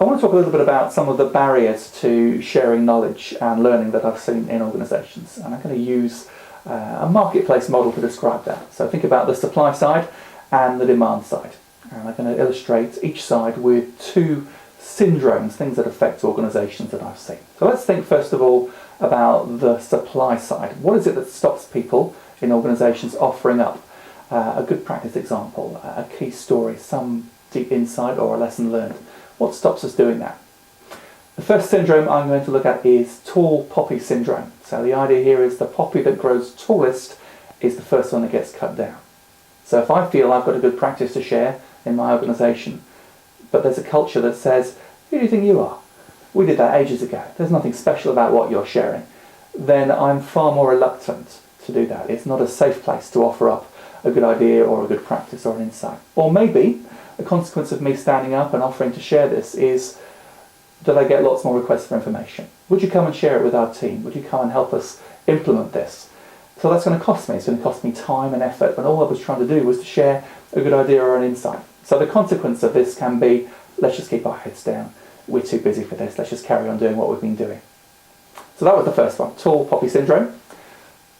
I want to talk a little bit about some of the barriers to sharing knowledge and learning that I've seen in organisations, and I'm going to use a marketplace model to describe that. So think about the supply side and the demand side, and I'm going to illustrate each side with two syndromes, things that affect organisations that I've seen. So let's think first of all about the supply side. What is it that stops people in organisations offering up a good practice example, a key story, some deep insight or a lesson learned? What stops us doing that? The first syndrome I'm going to look at is tall poppy syndrome. So the idea here is the poppy that grows tallest is the first one that gets cut down. So if I feel I've got a good practice to share in my organisation, but there's a culture that says, who do you think you are? We did that ages ago. There's nothing special about what you're sharing. Then I'm far more reluctant to do that. It's not a safe place to offer up a good idea or a good practice or an insight. Or maybe the consequence of me standing up and offering to share this is that I get lots more requests for information. Would you come and share it with our team? Would you come and help us implement this? So that's going to cost me. It's going to cost me time and effort when all I was trying to do was to share a good idea or an insight. So the consequence of this can be, let's just keep our heads down. We're too busy for this. Let's just carry on doing what we've been doing. So that was the first one, tall poppy syndrome.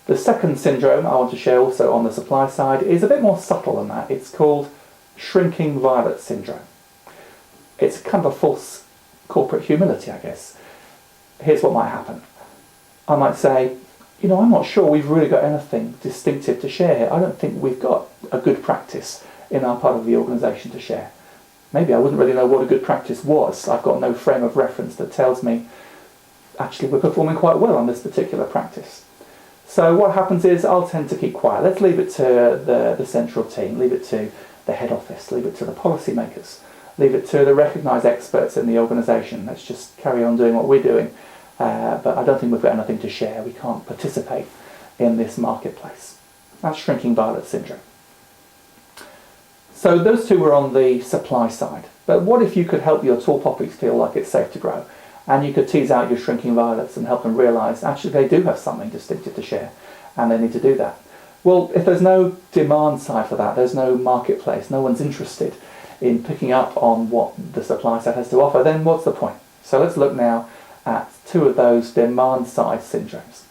The second syndrome I want to share also on the supply side is a bit more subtle than that. It's called shrinking violet syndrome. It's kind of a false corporate humility, I guess. Here's what might happen. I might say, you know, I'm not sure we've really got anything distinctive to share here. I don't think we've got a good practice in our part of the organisation to share. Maybe I wouldn't really know what a good practice was. I've got no frame of reference that tells me, actually, we're performing quite well on this particular practice. So what happens is I'll tend to keep quiet. Let's leave it to the central team, leave it to the head office, leave it to the policy makers, leave it to the recognised experts in the organisation. Let's just carry on doing what we're doing. But I don't think we've got anything to share. We can't participate in this marketplace. That's shrinking violet syndrome. So those two were on the supply side. But what if you could help your tall poppies feel like it's safe to grow? And you could tease out your shrinking violets and help them realise actually they do have something distinctive to share and they need to do that. Well, if there's no demand side for that, there's no marketplace, no one's interested in picking up on what the supply side has to offer, then what's the point? So let's look now at two of those demand side syndromes.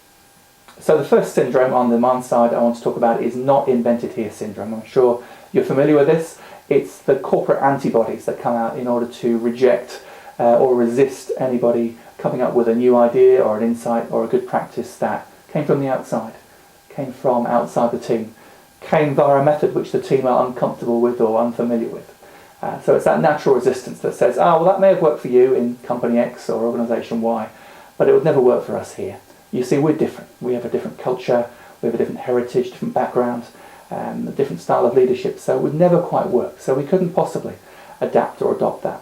So the first syndrome on the demand side I want to talk about is not invented here syndrome. I'm sure you're familiar with this. It's the corporate antibodies that come out in order to reject or resist anybody coming up with a new idea or an insight or a good practice that came from the outside, came from outside the team, came via a method which the team are uncomfortable with or unfamiliar with. So it's that natural resistance that says, well, that may have worked for you in company X or organisation Y, but it would never work for us here. You see, we're different. We have a different culture, we have a different heritage, different background, a different style of leadership, so it would never quite work. So we couldn't possibly adapt or adopt that.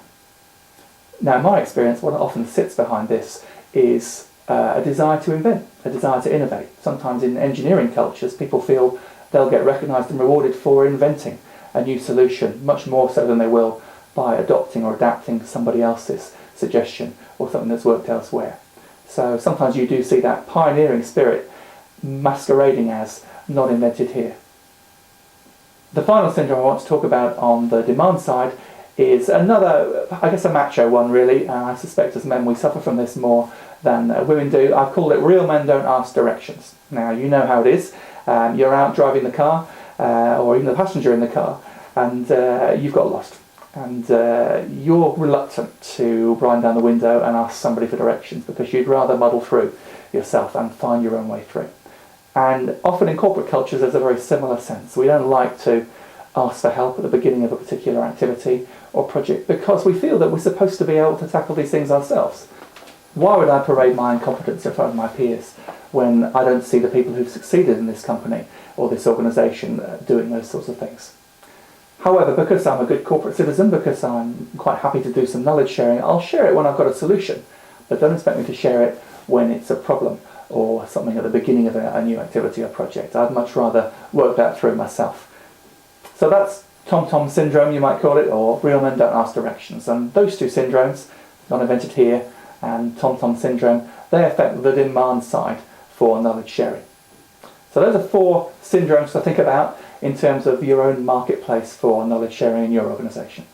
Now, in my experience, what often sits behind this is a desire to invent, a desire to innovate. Sometimes in engineering cultures, people feel they'll get recognised and rewarded for inventing a new solution, much more so than they will by adopting or adapting somebody else's suggestion or something that's worked elsewhere. So sometimes you do see that pioneering spirit masquerading as not invented here. The final syndrome I want to talk about on the demand side is another, I guess, a macho one really, and I suspect as men we suffer from this more than women do. I've called it real men don't ask directions. Now, you know how it is. You're out driving the car, or even the passenger in the car, and you've got lost. And you're reluctant to wind down the window and ask somebody for directions because you'd rather muddle through yourself and find your own way through. And often in corporate cultures there's a very similar sense. We don't like to ask for help at the beginning of a particular activity or project because we feel that we're supposed to be able to tackle these things ourselves. Why would I parade my incompetence in front of my peers when I don't see the people who've succeeded in this company or this organisation doing those sorts of things? However, because I'm a good corporate citizen, because I'm quite happy to do some knowledge sharing, I'll share it when I've got a solution, but don't expect me to share it when it's a problem or something at the beginning of a new activity or project. I'd much rather work that through myself. So that's Tomtom Syndrome, you might call it, or real men don't ask directions. And those two syndromes, not invented here, and Tomtom Syndrome, they affect the demand side for knowledge sharing. So those are 4 syndromes to think about in terms of your own marketplace for knowledge sharing in your organisation.